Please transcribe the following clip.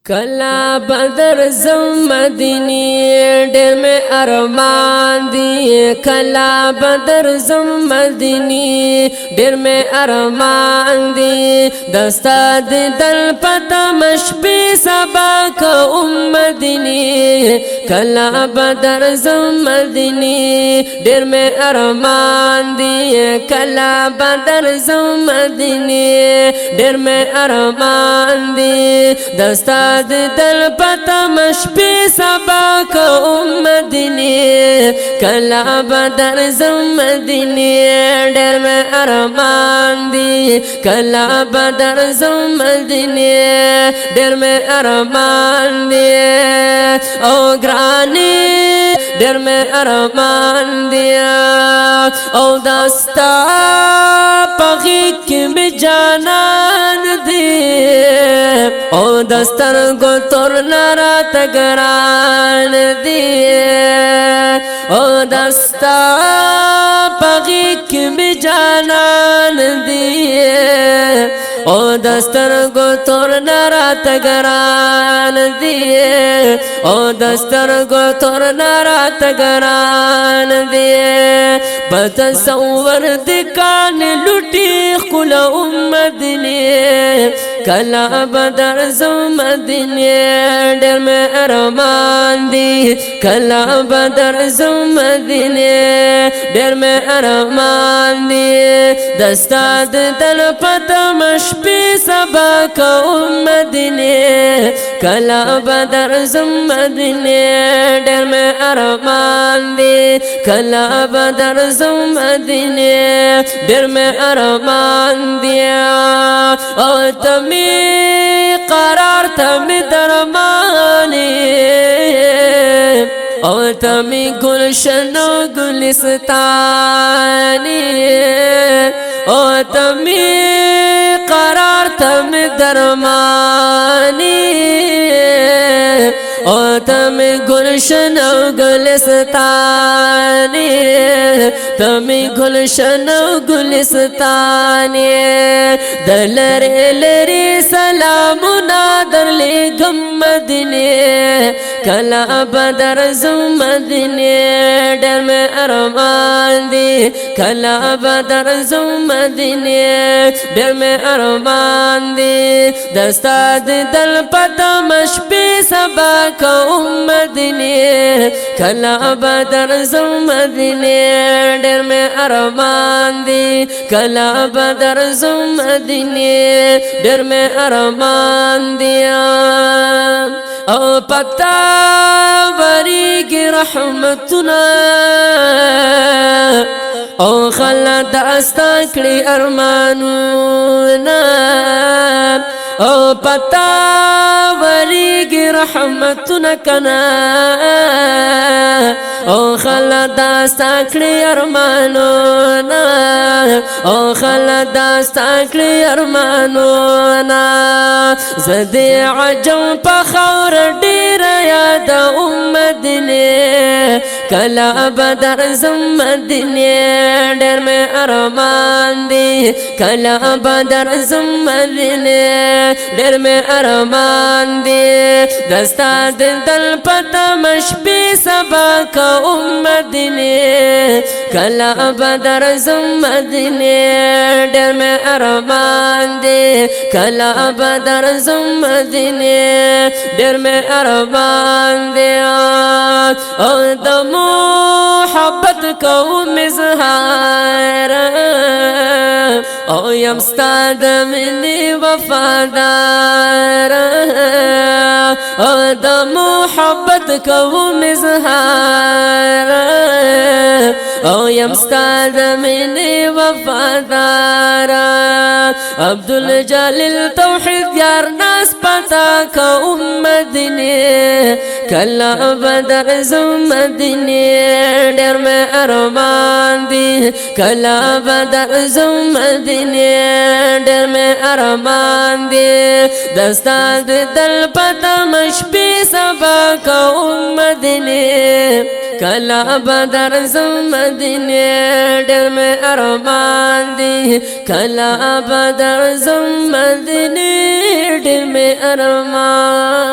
کلا بدر زم مدینی ډېر مې ارمان دی کلا بدر زم مدینی ډېر مې ارمان دی دستا د دل پتا مشبي سبا کو مدینی کلا بدر زم مدینی ډېر مې ارمان دی کلا بدر زم مدینی ډېر مې ارمان دی دستا دل پتا مشبي سبا کو مدینی کلا بدر زم مدینی ډېر مې ارمان دی کلا بدر زم مدینی ډېر مې ارمان دی او ګرانی ډېر مې ارمان دی او دستا پغی کې مې جانان دی او دستر گو تور نرات گران دی او دستا پغی کمی جانان دی او دستر گو تور نرات گران دی او دستر گو تور نرات گران دی بتصور دکان لٹی خل مدینی کلا بدر زم مدینی ډېر مې ارمان دی کلا بدر زم مدینی ډېر مې ارمان دی دستا د دل پتا مشبي سبا کو مدینی کلا بدر زم مدینی ډېر مې ارمان دی کلا بدر زم مدینی ډېر مې ارمان دی او تمی قرار تمی درمانی او تمی گلشن و گلستانی او تمی قرار تمی درمانی او تمی گلشن و گلستانی تمی گلشن و گلستانی دلری لری سلامنا در لگم مدینی کلا بدر زم مدینی ډېر مې ارمان دی کلا بدر زم مدینی ډېر مې ارمان دی دستا د دل پتا مشبي سبا کو مدینی کلا بدر زم مدینی ډېر مې ارمان دی کلا بدر زم مدینی ډېر مې ارمان دی او پتا وریږي رحمتنا او خلد استا کړي ارمانونه او پتا وریږي رحمتنا کنا او خلد استا کړي ارمانونه او خلد استا کړي ارمانونه زدي عجم په خور ډیر یاد مدینی کلا بدر زم مدینی ډېر مې ارمان دی کلا بدر زم مدینی ډېر مې ارمان دی دستا د دل پتا مشبي سبا کو مدینی کلا بدر زم مدینی ډېر مې ارمان دی کلا بدر زم مدینی ډېر مې ارمان دی او د محبت کوم اظهار او یم ستا د مینې وفادار او د محبت کوم اظهار او یم ستا د مینې وفادار عبدالجلیل توحید یار ناس پتا کو مدینی کلا بدر زم مدینی ډېر مې ارمان دی کلا بدر زم مدینی ډېر مې ارمان دی دستا د دل پتا مشبي سبا کو مدینی کلا بدر زم مدینی ډېر مې ارمان دی کلا بدر زم مدینی ډېر مې ارمان